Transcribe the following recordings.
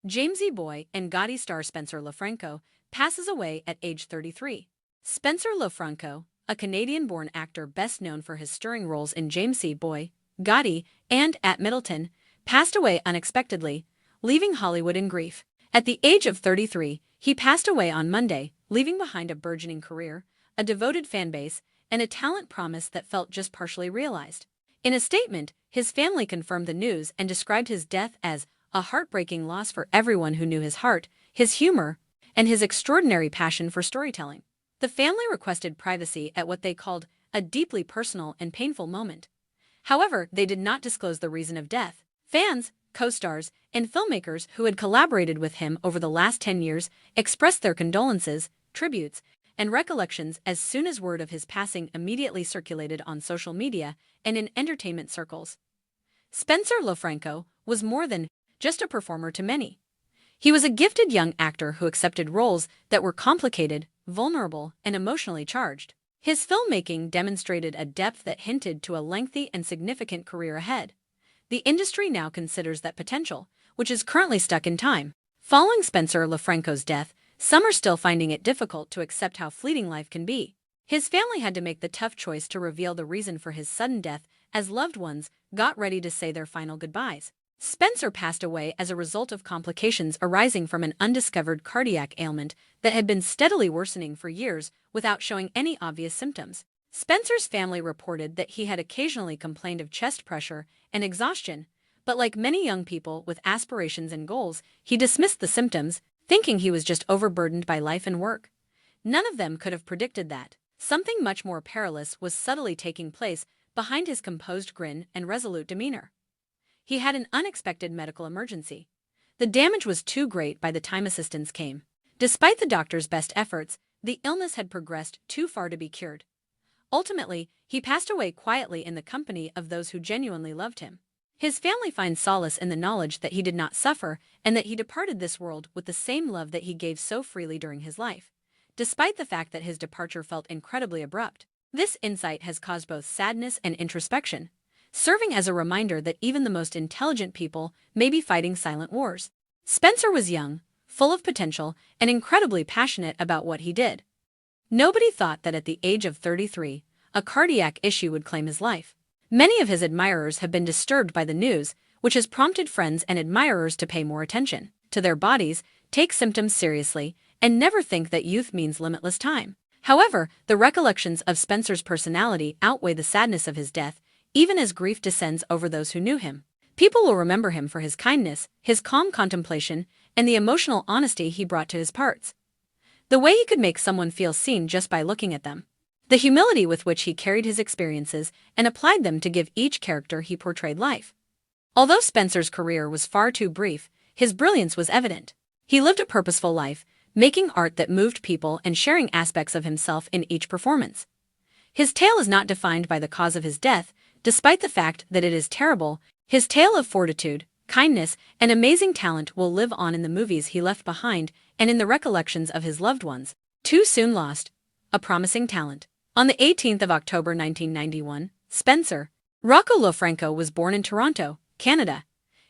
Jamesy Boy and Gotti star Spencer Lofranco passes away at age 33. Spencer Lofranco, a Canadian-born actor best known for his stirring roles in Jamesy Boy, Gotti, and At Middleton, passed away unexpectedly, leaving Hollywood in grief. At the age of 33, he passed away on Monday, leaving behind a burgeoning career, a devoted fanbase, and a talent promise that felt just partially realized. In a statement, his family confirmed the news and described his death as a heartbreaking loss for everyone who knew his heart, his humor, and his extraordinary passion for storytelling. The family requested privacy at what they called a deeply personal and painful moment. However, they did not disclose the reason of death. Fans, co-stars, and filmmakers who had collaborated with him over the last 10 years expressed their condolences, tributes, and recollections as soon as word of his passing immediately circulated on social media and in entertainment circles. Spencer Lofranco was more than just a performer to many. He was a gifted young actor who accepted roles that were complicated, vulnerable, and emotionally charged. His filmmaking demonstrated a depth that hinted to a lengthy and significant career ahead. The industry now considers that potential, which is currently stuck in time. Following Spencer Lofranco's death, some are still finding it difficult to accept how fleeting life can be. His family had to make the tough choice to reveal the reason for his sudden death as loved ones got ready to say their final goodbyes. Spencer passed away as a result of complications arising from an undiscovered cardiac ailment that had been steadily worsening for years without showing any obvious symptoms. Spencer's family reported that he had occasionally complained of chest pressure and exhaustion, but like many young people with aspirations and goals, he dismissed the symptoms, thinking he was just overburdened by life and work. None of them could have predicted that something much more perilous was subtly taking place behind his composed grin and resolute demeanor. He had an unexpected medical emergency. The damage was too great by the time assistance came. Despite the doctor's best efforts, the illness had progressed too far to be cured. Ultimately, he passed away quietly in the company of those who genuinely loved him. His family finds solace in the knowledge that he did not suffer and that he departed this world with the same love that he gave so freely during his life, despite the fact that his departure felt incredibly abrupt. This insight has caused both sadness and introspection, serving as a reminder that even the most intelligent people may be fighting silent wars. Spencer was young, full of potential, and incredibly passionate about what he did. Nobody thought that at the age of 33, a cardiac issue would claim his life. Many of his admirers have been disturbed by the news, which has prompted friends and admirers to pay more attention to their bodies, take symptoms seriously, and never think that youth means limitless time. However, the recollections of Spencer's personality outweigh the sadness of his death, even as grief descends over those who knew him. People will remember him for his kindness, his calm contemplation, and the emotional honesty he brought to his parts. The way he could make someone feel seen just by looking at them. The humility with which he carried his experiences and applied them to give each character he portrayed life. Although Spencer's career was far too brief, his brilliance was evident. He lived a purposeful life, making art that moved people and sharing aspects of himself in each performance. His tale is not defined by the cause of his death, despite the fact that it is terrible. His tale of fortitude, kindness, and amazing talent will live on in the movies he left behind and in the recollections of his loved ones. Too soon lost. A promising talent. On the 18th of October 1991, Spencer Rocco Lofranco was born in Toronto, Canada.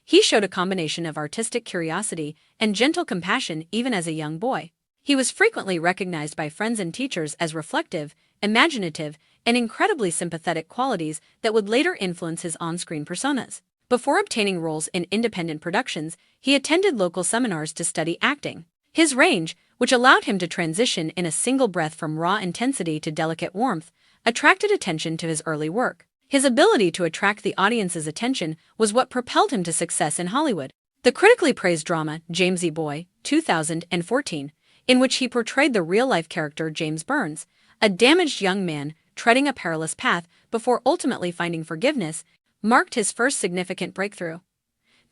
He showed a combination of artistic curiosity and gentle compassion even as a young boy. He was frequently recognized by friends and teachers as reflective, imaginative, and incredibly sympathetic qualities that would later influence his on-screen personas. Before obtaining roles in independent productions, he attended local seminars to study acting. His range, which allowed him to transition in a single breath from raw intensity to delicate warmth, attracted attention to his early work. His ability to attract the audience's attention was what propelled him to success in Hollywood. The critically praised drama Jamesy Boy, 2014, in which he portrayed the real-life character James Mourns, a damaged young man treading a perilous path before ultimately finding forgiveness, marked his first significant breakthrough.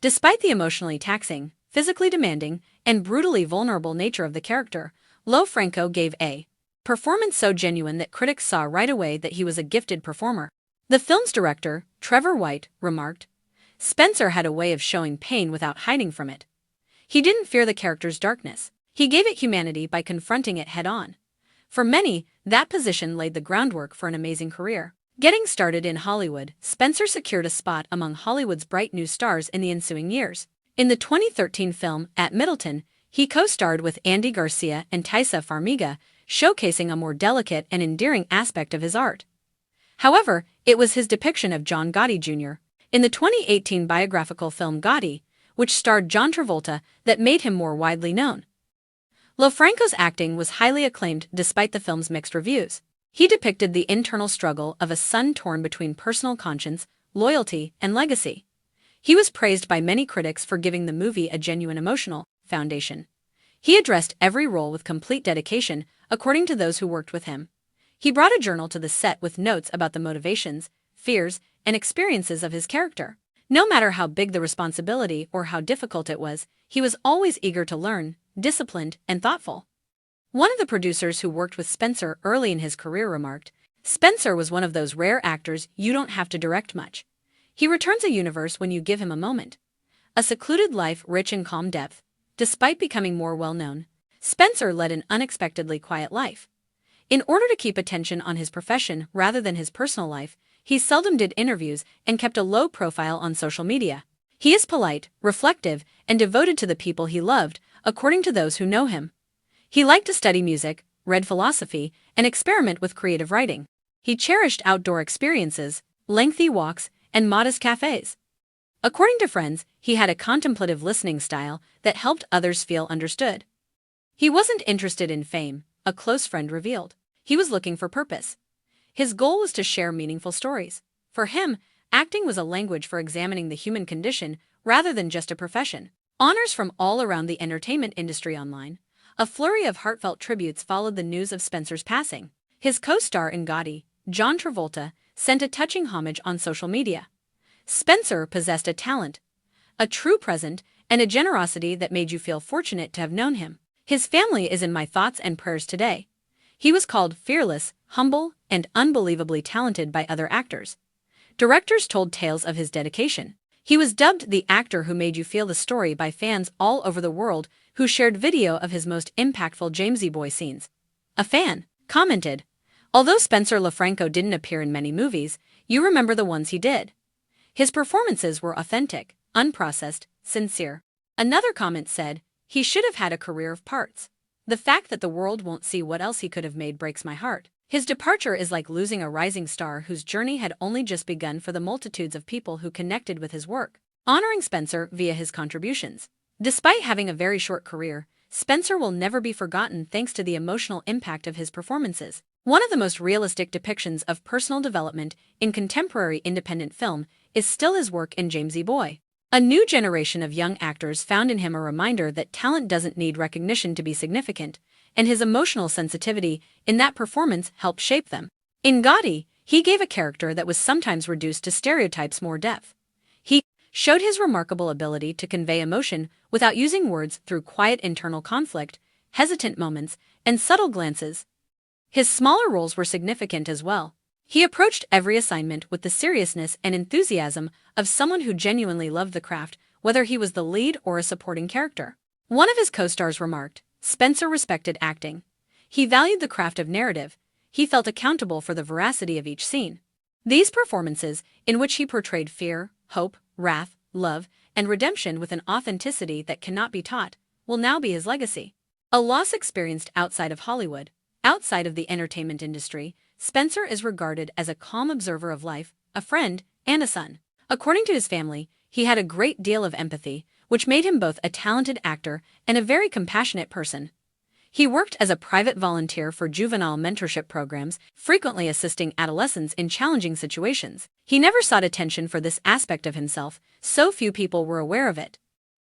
Despite the emotionally taxing, physically demanding, and brutally vulnerable nature of the character, Lofranco gave a performance so genuine that critics saw right away that he was a gifted performer. The film's director, Trevor White, remarked, "Spencer had a way of showing pain without hiding from it. He didn't fear the character's darkness. He gave it humanity by confronting it head-on." For many, that position laid the groundwork for an amazing career. Getting started in Hollywood, Spencer secured a spot among Hollywood's bright new stars in the ensuing years. In the 2013 film At Middleton, he co-starred with Andy Garcia and Taissa Farmiga, showcasing a more delicate and endearing aspect of his art. However, it was his depiction of John Gotti Jr. in the 2018 biographical film Gotti, which starred John Travolta, that made him more widely known. Lofranco's acting was highly acclaimed despite the film's mixed reviews. He depicted the internal struggle of a son torn between personal conscience, loyalty, and legacy. He was praised by many critics for giving the movie a genuine emotional foundation. He addressed every role with complete dedication, according to those who worked with him. He brought a journal to the set with notes about the motivations, fears, and experiences of his character. No matter how big the responsibility or how difficult it was, he was always eager to learn, disciplined, and thoughtful. One of the producers who worked with Spencer early in his career remarked, "Spencer was one of those rare actors you don't have to direct much. He returns a universe when you give him a moment. A secluded life rich in calm depth. Despite becoming more well-known, Spencer led an unexpectedly quiet life. In order to keep attention on his profession rather than his personal life, he seldom did interviews and kept a low profile on social media. He is polite, reflective, and devoted to the people he loved, according to those who know him. He liked to study music, read philosophy, and experiment with creative writing. He cherished outdoor experiences, lengthy walks, and modest cafes. According to friends, he had a contemplative listening style that helped others feel understood. He wasn't interested in fame," a close friend revealed. He was looking for purpose. His goal was to share meaningful stories. For him, acting was a language for examining the human condition rather than just a profession. Honors from all around the entertainment industry online. A flurry of heartfelt tributes followed the news of Spencer's passing. His co-star in Gotti, John Travolta, sent a touching homage on social media. Spencer possessed a talent, a true presence, and a generosity that made you feel fortunate to have known him. His family is in my thoughts and prayers today. He was called fearless, humble, and unbelievably talented by other actors. Directors told tales of his dedication. He was dubbed the actor who made you feel the story by fans all over the world who shared video of his most impactful Jamesy Boy scenes. A fan commented, "Although Spencer Lofranco didn't appear in many movies, you remember the ones he did. His performances were authentic, unprocessed, sincere." Another comment said, "He should have had a career of parts. The fact that the world won't see what else he could have made breaks my heart." His departure is like losing a rising star whose journey had only just begun for the multitudes of people who connected with his work, honoring Spencer via his contributions. Despite having a very short career, Spencer will never be forgotten thanks to the emotional impact of his performances. One of the most realistic depictions of personal development in contemporary independent film is still his work in Jamesy Boy. A new generation of young actors found in him a reminder that talent doesn't need recognition to be significant, and his emotional sensitivity in that performance helped shape them. In Gotti, he gave a character that was sometimes reduced to stereotypes more depth. He showed his remarkable ability to convey emotion without using words through quiet internal conflict, hesitant moments, and subtle glances. His smaller roles were significant as well. He approached every assignment with the seriousness and enthusiasm of someone who genuinely loved the craft, whether he was the lead or a supporting character. One of his co-stars remarked, "Spencer respected acting. He valued the craft of narrative. He felt accountable for the veracity of each scene." These performances, in which he portrayed fear, hope, wrath, love, and redemption with an authenticity that cannot be taught, will now be his legacy. A loss experienced outside of Hollywood. Outside of the entertainment industry, Spencer is regarded as a calm observer of life, a friend, and a son. According to his family, he had a great deal of empathy, which made him both a talented actor and a very compassionate person. He worked as a private volunteer for juvenile mentorship programs, frequently assisting adolescents in challenging situations. He never sought attention for this aspect of himself, so few people were aware of it.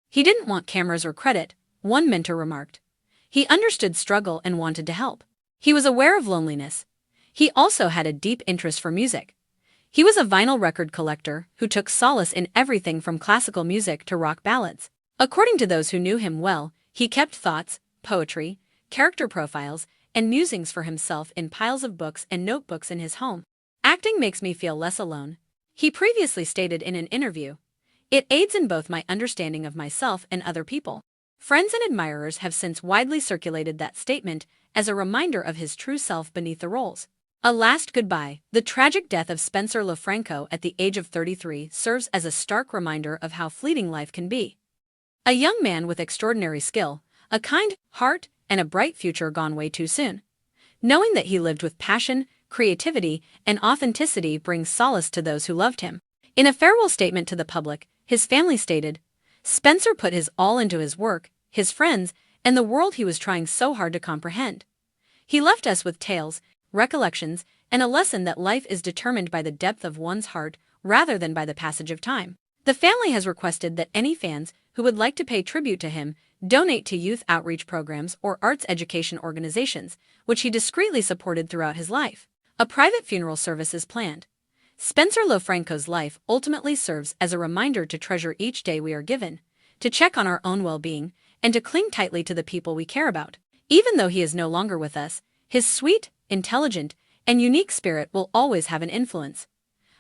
He didn't want cameras or credit, one mentor remarked. He understood struggle and wanted to help. He was aware of loneliness. He also had a deep interest for music. He was a vinyl record collector who took solace in everything from classical music to rock ballads. According to those who knew him well, he kept thoughts, poetry, character profiles, and musings for himself in piles of books and notebooks in his home. "Acting makes me feel less alone," he previously stated in an interview. "It aids in both my understanding of myself and other people." Friends and admirers have since widely circulated that statement as a reminder of his true self beneath the roles. A last goodbye. The tragic death of Spencer Lofranco at the age of 33 serves as a stark reminder of how fleeting life can be. A young man with extraordinary skill, a kind heart, and a bright future gone way too soon. Knowing that he lived with passion, creativity, and authenticity brings solace to those who loved him. In a farewell statement to the public, his family stated, "Spencer put his all into his work, his friends, and the world he was trying so hard to comprehend. He left us with tales, recollections, and a lesson that life is determined by the depth of one's heart rather than by the passage of time." The family has requested that any fans who would like to pay tribute to him donate to youth outreach programs or arts education organizations, which he discreetly supported throughout his life. A private funeral service is planned. Spencer Lofranco's life ultimately serves as a reminder to treasure each day we are given, to check on our own well-being, and to cling tightly to the people we care about. Even though he is no longer with us, his sweet, intelligent, and unique spirit will always have an influence.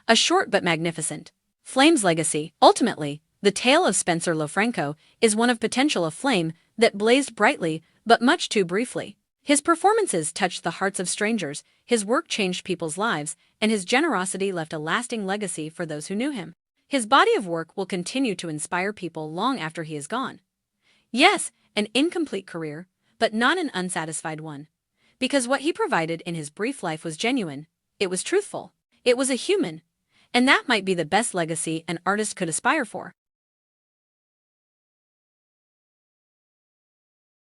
A short but magnificent flame's legacy. Ultimately, the tale of Spencer Lofranco is one of potential a flame that blazed brightly but much too briefly. His performances touched the hearts of strangers, his work changed people's lives, and his generosity left a lasting legacy for those who knew him. His body of work will continue to inspire people long after he is gone. Yes, an incomplete career, but not an unsatisfied one. Because what he provided in his brief life was genuine, it was truthful, it was a human, and that might be the best legacy an artist could aspire for.